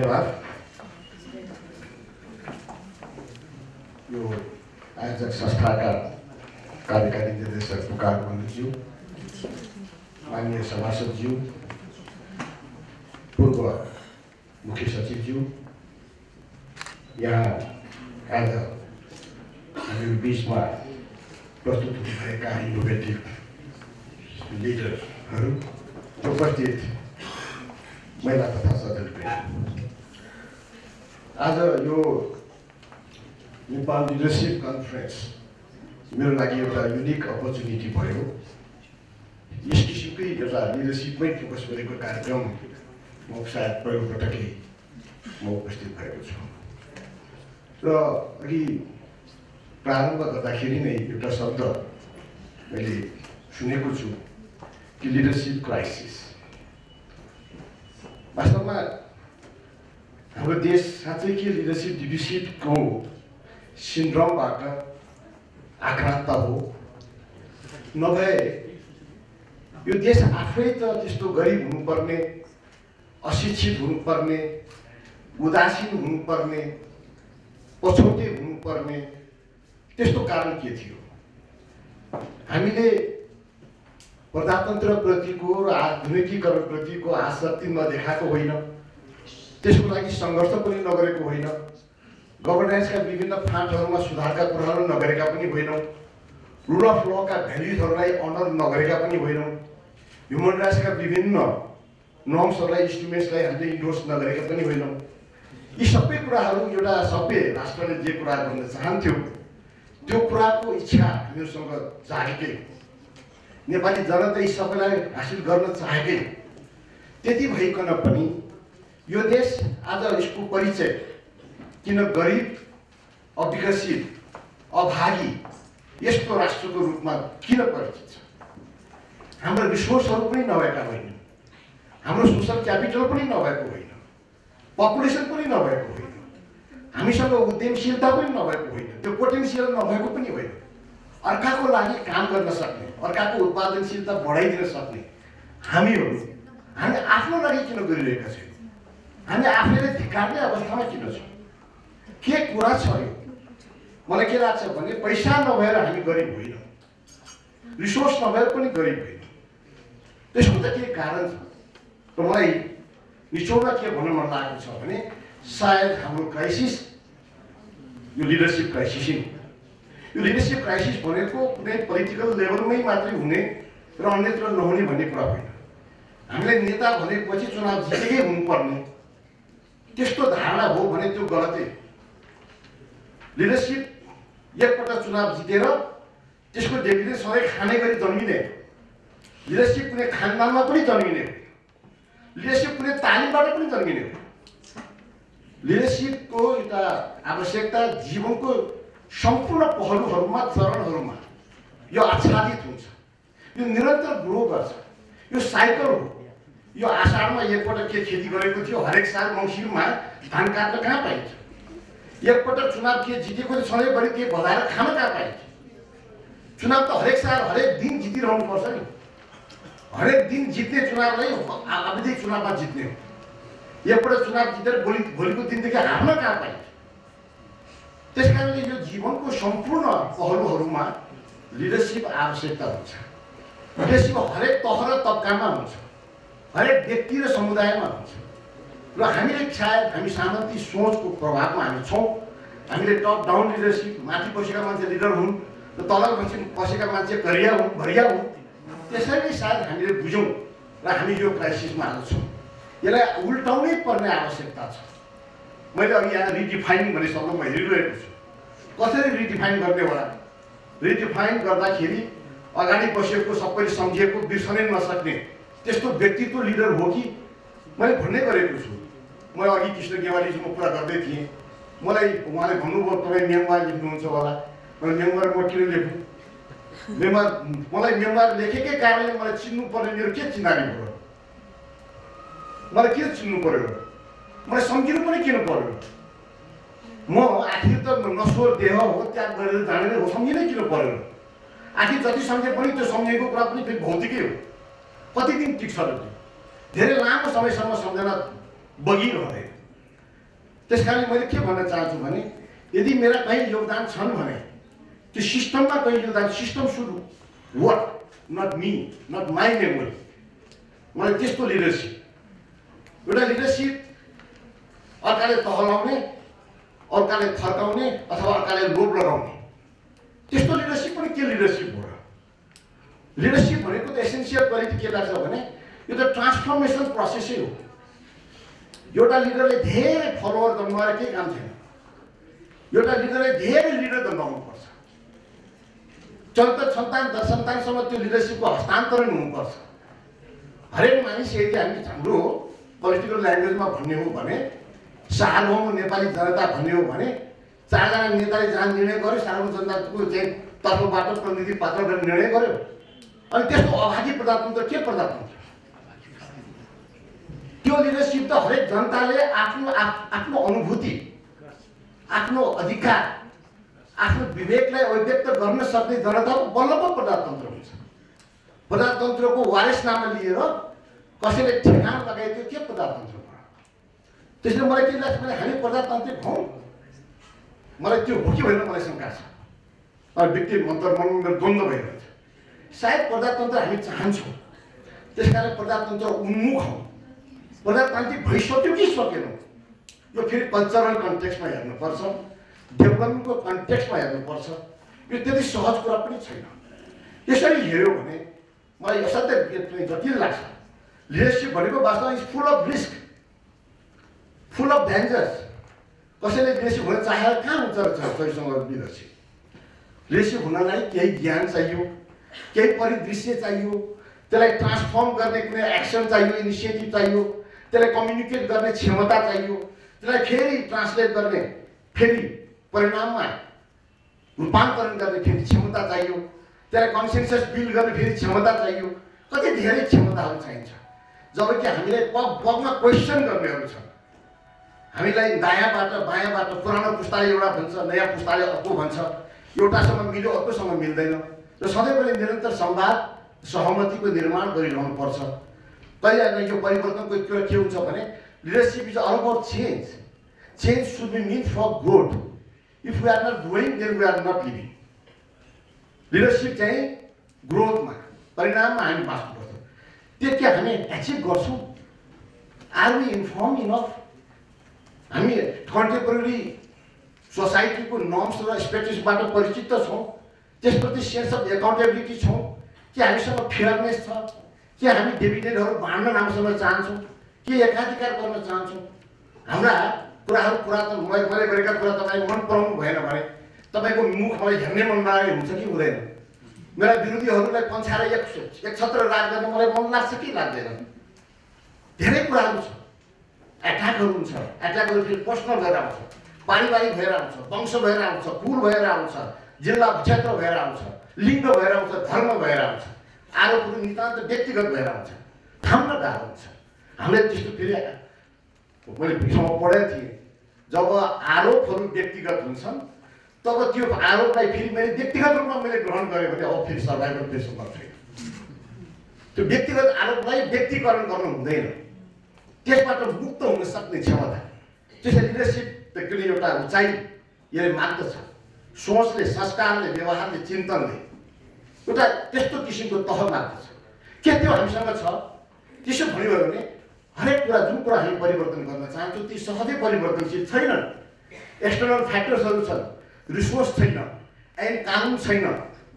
धन्यवाद। यो आयोजक संस्थाका कार्यकारी निर्देशक पुकार बन्धुज्यू, माननीय सभासदज्यू, पूर्व मुख्य सचिवज्यू, यहाँ आज हामी बिचमा प्रस्तुत हुनुभएका इनोभेटिभ लिडरहरू, उपस्थित महिला तथा सदस्य, आज यो नेपाल लिडरसिप कन्फरेन्स मेरो लागि एउटा युनिक अपर्च्युनिटी भयो। यस किसिमकै एउटा लिडरसिपमै फोकस गरेको कार्यक्रम म सायद पहिलोपटकै म उपस्थित भएको छु र अघि प्रारम्भ गर्दाखेरि नै एउटा शब्द मैले सुनेको छु कि लिडरसिप क्राइसिस। वास्तवमा हाम्रो देश साँच्चै के लिडरसिप डिफिसिटको सिन्ड्रोमबाट आक्रान्त हो? नभए यो देश आफै त त्यस्तो गरिब हुनुपर्ने, अशिक्षित हुनुपर्ने, उदासीन हुनुपर्ने, पछौटे हुनुपर्ने त्यस्तो कारण के थियो? हामीले प्रजातन्त्रप्रतिको र आधुनिकीकरणप्रतिको आसक्ति नदेखाएको होइन, त्यसको लागि सङ्घर्ष पनि नगरेको होइन, गभर्नेन्सका विभिन्न फाँटहरूमा सुधारका कुराहरू नगरेका पनि होइनौँ, रुल अफ लका भ्याल्युजहरूलाई अनर नगरेका पनि होइनौँ, ह्युमन राइट्सका विभिन्न नर्म्सहरूलाई, इन्स्ट्रुमेन्ट्सलाई हामीले इन्डोर्स नगरेका पनि होइनौँ। यी सबै कुराहरू एउटा सभ्य राष्ट्रले जे कुरा गर्न चाहन्थ्यो त्यो कुराको इच्छा हामीहरूसँग जागेकै, नेपाली जनता यी सबैलाई हासिल गर्न चाहेकै। त्यति भइकन पनि यो देश आज यसको परिचय किन गरिब, अविकसित, अभागी यस्तो राष्ट्रको रूपमा किन परिचित छ? हाम्रो रिसोर्सहरू पनि नभएका होइन, हाम्रो सोसल क्यापिटल पनि नभएको होइन, पपुलेसन पनि नभएको होइन, हामीसँग उद्यमशीलता पनि नभएको होइन, त्यो पोटेन्सियल नभएको पनि होइन, अर्काको लागि काम गर्न सक्ने, अर्काको उत्पादनशीलता बढाइदिन सक्ने हामीहरू हामी आफ्नो लागि किन गरिरहेका छैनौँ? हामी आफैले धिक्कार्ने अवस्थामा किन छौँ? के कुरा छ यो? मलाई के लाग्छ भने पैसा नभएर हामी गरिब होइनौँ, रिसोर्स नभएर पनि गरिब होइनौँ। त्यसको त के कारण छ? र मलाई निचोडमा के भन्न मन लागेको छ भने सायद हाम्रो क्राइसिस यो लिडरसिप क्राइसिस नै। यो लिडरसिप क्राइसिस भनेको कुनै पोलिटिकल लेभलमै मात्रै हुने र अन्यत्र नहुने भन्ने कुरा होइन। हामीले नेता भनेपछि चुनाव जितेकै हुनुपर्ने त्यस्तो धारणा हो भने त्यो गलतै। लिडरसिप एकपल्ट चुनाव जितेर त्यसको डिभिडेन्ड सधैँ खाने गरी जन्मिने, लिडरसिप कुनै खानदानमा पनि जन्मिने, लिडरसिप कुनै तालिमबाट पनि जन्मिने हो। लिडरसिपको एउटा आवश्यकता जीवनको सम्पूर्ण पहलुहरूमा, चरणहरूमा यो आच्छादित हुन्छ, यो निरन्तर ग्रो गर्छ, यो साइकल हो। यो आषाढमा एकपटक के खेती गरेको थियो, हरेक साल मङ्सिरमा धान काट्न कहाँ पाइन्छ? एकपटक चुनाव के जितेको थियो सधैँभरि के बजाएर खान कहाँ पाइन्छ? चुनाव त हरेक साल हरेक दिन जितिरहनु पर्छ नि। हरेक दिन जित्ने चुनावलाई आवधिक चुनावमा जित्ने हो। एकपल्ट चुनाव जितेर भोलिको दिनदेखि हार्न कहाँ पाइन्छ? त्यस कारणले यो जीवनको सम्पूर्ण पहलुहरूमा लिडरसिप आवश्यकता हुन्छ। लिडरसिप हरेक तह र तबकामा हुन्छ, हरेक व्यक्ति र समुदायमा हुन्छ। र हामीले सायद हामी सामन्ती सोचको प्रभावमा हामी छौँ। हामीले टप डाउन लिडरसिप, माथि बसेका मान्छे लिडर हुन् र तल बसेका मान्छे गरिया हुन्। त्यसैले सायद हामीले बुझौँ र हामी यो क्राइसिसमा आज छौँ। यसलाई उल्टाउनै पर्ने आवश्यकता छ। मैले अघि यहाँ रिडिफाइन भन्ने शब्द म हेरिरहेको छु। कसरी रिडिफाइन गर्ने होला? रिडिफाइन गर्दाखेरि अगाडि बसेको सबैले सम्झिएको बिर्सनै नसक्ने त्यस्तो व्यक्तित्व लिडर हो कि? मैले भन्ने गरेको छु। म अघि कृष्ण गेवालीसँग कुरा गर्दै थिएँ। मलाई उहाँले भन्नुभयो तपाईँ मेमोयर लेख्नुहुन्छ होला। मैले मेमोयर म किन लेख्नु? मलाई मेमोयर लेखेकै कारणले मलाई चिन्नु पर्ने मेरो के चिन्हारी भयो? मलाई किन चिन्नु पर्यो? मलाई सम्झिनु पनि किन पर्यो? म आखिर त नश्वर देह हो, त्याग गरेर जाने नै हो, सम्झिनै किन पर्यो? आखिर जति सम्झे पनि त्यो सम्झेको कुरा पनि फेरि भौतिकै हो। कति दिन टिक्छ र त्यो? धेरै लामो समयसम्म सम्झना बगिरहँदैन। त्यस कारण मैले के भन्न चाहन्छु भने यदि मेरा कहीँ योगदान छन् भने त्यो सिस्टममा कहीँ योगदान, सिस्टम सुरु work, not me, not my memory. मलाई त्यस्तो लिडरसिप, एउटा लिडरसिप अर्काले तहलाउने, अर्काले थर्काउने अथवा अर्काले लोभ लगाउने, त्यस्तो लिडरसिप पनि के लिडरसिप हो र? लिडरसिप भनेको त एसेन्सियल क्वालिटी के लाग्छ भने यो त ट्रान्सफर्मेसन प्रोसेसै हो। एउटा लिडरले धेरै फलोवर जन्माएर केही काम छैन। एउटा लिडरले धेरै लिडर जन्माउनुपर्छ। सन्तान दशसन्तानसम्म त्यो लिडरसिपको हस्तान्तरण हुनुपर्छ। हरेक मानिस यदि हामी हाम्रो पोलिटिकल ल्याङ्ग्वेजमा भन्ने हो भने सार्वभौम नेपाली जनता भन्ने हो भने 4 जना नेताले जहाँ निर्णय गर्यो सार्वभौम जनताको चाहिँ तर्फबाट प्रतिनिधि पात्र गरेर निर्णय गर्यो। अनि त्यस्तो अभागी प्रजातन्त्र के प्रजातन्त्र? त्यो लिडरसिप त हरेक जनताले आफ्नो अनुभूति, आफ्नो अधिकार, आफ्नो विवेकलाई अभिव्यक्त गर्न सक्ने जनताको बल्ल पो प्रजातन्त्र हुन्छ। प्रजातन्त्रको वारिसनामा लिएर कसैले ठेगान लगाइदियो के प्रजातन्त्र भयो? त्यसले मलाई के लाग्छ भने हामी प्रजातान्त्रिक हौँ। मलाई त्यो हो कि होइन मलाई शङ्का छ। व्यक्ति मनमा मेरो द्वन्द्व भइरहन्छ। सायद प्रजातन्त्र हामी चाहन्छौँ, त्यसकारण प्रजातन्त्र उन्मुख हौँ। प्रजातान्त्रिक भइसक्यो कि सकेनौँ यो फेरि कल्चरल कन्टेक्स्टमा हेर्नुपर्छ, डेभलपमेन्टको कन्टेक्स्टमा हेर्नुपर्छ। यो त्यति सहज कुरा पनि छैन। यसरी हेऱ्यो भने मलाई असाध्यै जटिल लाग्छ। लिडरसिप भनेको वास्तवमा is full of risk, full of dangers. कसैले लिडरसिप हुन चाहेर कहाँ हुन्छ सहीसँग लिडरसिप? लिडरसिप हुनलाई केही ज्ञान चाहियो, केही परिदृश्य चाहियो, त्यसलाई ट्रान्सफर्म गर्ने कुनै एक्सन चाहियो, इनिसिएटिभ चाहियो, त्यसलाई कम्युनिकेट गर्ने क्षमता चाहियो, त्यसलाई फेरि ट्रान्सलेट गर्ने, फेरि परिणाममा रूपान्तरण गर्ने फेरि क्षमता चाहियो, त्यसलाई कन्सेन्सस बिल्ड गर्ने फेरि क्षमता चाहियो। कति धेरै क्षमताहरू चाहिन्छ। जबकि हामीलाई पगमा क्वेसन गर्नेहरू छन्। हामीलाई दायाँबाट बायाँबाट पुरानो पुस्ताले एउटा भन्छ, नयाँ पुस्ताले अर्को भन्छ, एउटासँग मिल्यो अर्कोसँग मिल्दैन र सधैँ पनि निरन्तर संवाद सहमतिको निर्माण गरिरहनु पर्छ। कहिले न यो परिवर्तनको कुरा के हुन्छ भने leadership is all about change. Change should be mean for good. If we are not doing then we are not living. Leadership चाहिँ ग्रोथमा, परिणाममा हामी बाँच्नुपर्छ। त्यो के हामी एचिभ गर्छौँ? Are we inform enough? हामी कन्टेम्पोरेरी सोसाइटीको नर्म्स र एक्सपेक्टेसनबाट परिचित छौँ? त्यसप्रति सेन्स अफ एकाउन्टेबिलिटी छौँ कि हामीसँग फेयरनेस छ? कि हामी डिभिडेन्डहरू बाँड्न राम्रोसँग चाहन्छौँ कि एकाधिकार गर्न चाहन्छौँ? हाम्रा कुराहरू मैले गरेका कुरा तपाईँ मन पराउनु भएन भने तपाईँको मुख मलाई हेर्ने मन लागेको हुन्छ कि हुँदैन? मेरा विरोधीहरूलाई पन्छाएर एक छत्र राज गर्न मलाई मन लाग्छ कि लाग्दैन? धेरै कुराहरू छ। एट्याकहरू हुन्छ। एट्याकहरू फेरि पर्सनल भएर आउँछ, पारिवारिक भएर आउँछ, वंश भएर आउँछ, कुल भएर आउँछ, जिल्ला क्षेत्र भएर आउँछ, लिङ्ग भएर आउँछ, धर्म भएर आउँछ। आरोपहरू नितान्त व्यक्तिगत भएर आउँछ। थाम्न गाह्रो हुन्छ। हामीले त्यस्तो फेरि मैले भिडियोमा पढेको थिएँ, जब आरोपहरू व्यक्तिगत हुन्छन् तब त्यो आरोपलाई फेरि मैले व्यक्तिगत रूपमा मैले ग्रहण गरेँ भने अब फेरि सर्भाइभल पेसोमा छैन। त्यो व्यक्तिगत आरोपलाई व्यक्तिकरण गर्नु हुँदैन। त्यसबाट मुक्त हुन सक्ने क्षमता, त्यसै लिडरसिपको एउटा उचाइ यसले माग्दछ। सोचले, संस्कारले, व्यवहारले, चिन्तनले एउटा त्यस्तो किसिमको तह माग्दछ। के त्यो हामीसँग छ? त्यसो भन्यो भने हरेक कुरा, जुन कुरा हामी परिवर्तन गर्न चाहन्छौँ ती सहजै परिवर्तनशील छैनन्। एक्सटर्नल फ्याक्टर्सहरू छन्, रिसोर्स छैन, ऐन कानुन छैन,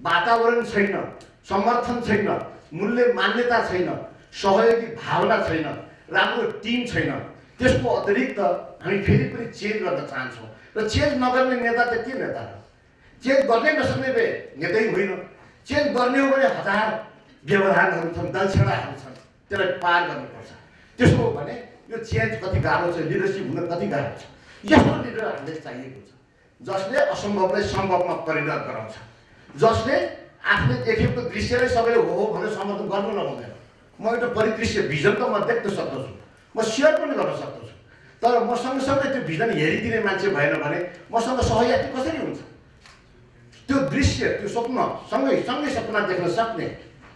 वातावरण छैन, समर्थन छैन, मूल्य मान्यता छैन, सहयोगी भावना छैन, राम्रो टिम छैन। त्यसको अतिरिक्त हामी फेरि पनि चेन्ज गर्न चाहन्छौँ र चेन्ज नगर्ने नेता त के नेता हो? चेन्ज गर्नै नसक्ने नेतै होइन। चेन्ज गर्ने हो भने हजार व्यवधानहरू छन्, दलछेडाहरू छन्, त्यसलाई पार गर्नुपर्छ। त्यसो हो भने यो चेन्ज कति गाह्रो छ, लिडरसिप हुन कति गाह्रो छ। यस्तो लिडर हामीलाई चाहिएको छ जसले असम्भवलाई सम्भवमा परिणत गराउँछ, जसले आफूले देखेको दृश्यलाई सबैले हो भनेर समर्थन गर्नु नहुँदैन। म एउटा परिदृश्य भिजन त म देख्न सक्दछु, म सेयर पनि गर्न सक्दछु, तर म सँगसँगै त्यो भिजन हेरिदिने मान्छे भएन भने मसँग सहयात्री कसरी हुन्छ? त्यो दृश्य, त्यो स्वप्न सँगै सपना देख्न सक्ने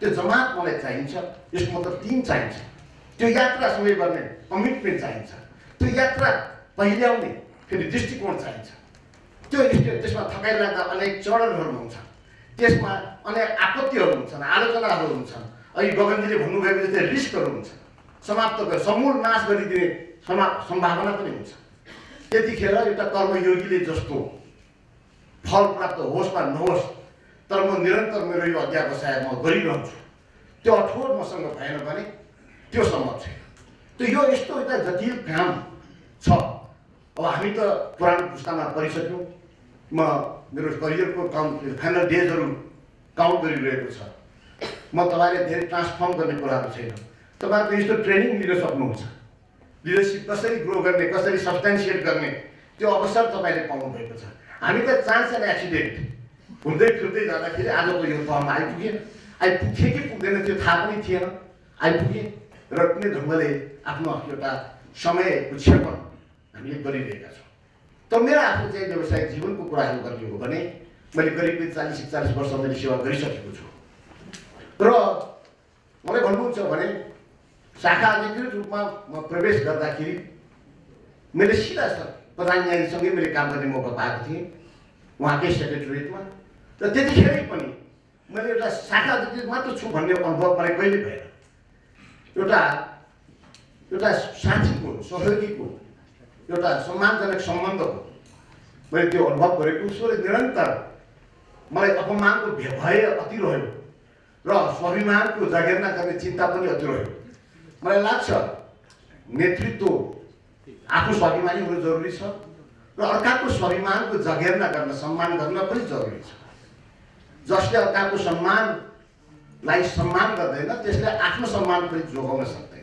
त्यो जमात मलाई चाहिन्छ। यसको मतलब टिम चाहिन्छ। त्यो यात्रा सँगै गर्ने कमिटमेन्ट चाहिन्छ। त्यो यात्रा पहिल्याउने फेरि दृष्टिकोण चाहिन्छ। त्यसमा थकाइ लाग्दा अनेक चरणहरू हुन्छ, त्यसमा अनेक आपत्तिहरू हुन्छन्, आलोचनाहरू हुन्छन्। अहिले गगनजीले भन्नुभएको जस्तै रिस्कहरू हुन्छ, समाप्त गरेर समूल नाश गरिदिने सम्भावना पनि हुन्छ। त्यतिखेर एउटा कर्मयोगीले जस्तो फल प्राप्त होस् वा नहोस्, तर म निरन्तर मेरो यो अध्यावसाय म गरिरहन्छु, त्यो अठोट मसँग भएन भने त्यो सम्भव छैन। त्यो यो यस्तो एउटा जटिल काम छ। अब हामी त पुरानो पुस्तामा परिसक्यौँ। म मेरो करियरको फाइनल डेजहरू काउन्ट गरिरहेको छ। म तपाईँले धेरै ट्रान्सफर्म गर्ने कुराहरू छैन। तपाईँको यस्तो ट्रेनिङ लिन सक्नुहुन्छ, लिडरसिप कसरी ग्रो गर्ने, कसरी सब्सटेन्सिएट गर्ने, त्यो अवसर तपाईँले पाउनुभएको छ। हामी त चान्स एन्ड एक्सिडेन्ट हुँदै फिर्दै जाँदाखेरि आजको यो तहमा आइपुगे कि पुग्दैन त्यो थाहा पनि थिएन, आइपुगे र कुनै ढङ्गले आफ्नो एउटा समयको क्षेपण हामीले गरिरहेका छौँ। तर मेरो आफ्नो चाहिँ व्यावसायिक जीवनको कुराहरू गर्ने हो भने मैले करिब 40-41 वर्ष मैले सेवा गरिसकेको छु र मलाई भन्नुहुन्छ भने शाखा अधिकृत रूपमा म प्रवेश गर्दाखेरि मैले सिधा प्रधान न्यायाधीशसँगै मैले काम गर्ने मौका पाएको थिएँ उहाँकै सेक्रेटरिएटमा। र त्यतिखेरै पनि मैले एउटा शाखा अधिकृत मात्र छु भन्ने अनुभव मलाई कहिले भएन। एउटा साथीको, सहयोगीको, एउटा सम्मानजनक सम्बन्धको मैले त्यो अनुभव गरेको छु र निरन्तर मलाई अपमानको भय अति रह्यो र स्वाभिमानको जागेर्ना गर्ने चिन्ता पनि अति रह्यो। मलाई लाग्छ नेतृत्व आफू स्वाभिमानी हुनु जरुरी छ र अर्काको स्वाभिमानको जागेर्ना गर्न, सम्मान गर्न पनि जरुरी छ। जसले अर्काको सम्मानलाई सम्मान गर्दैन त्यसले आफ्नो सम्मान पनि जोगाउन सक्दैन।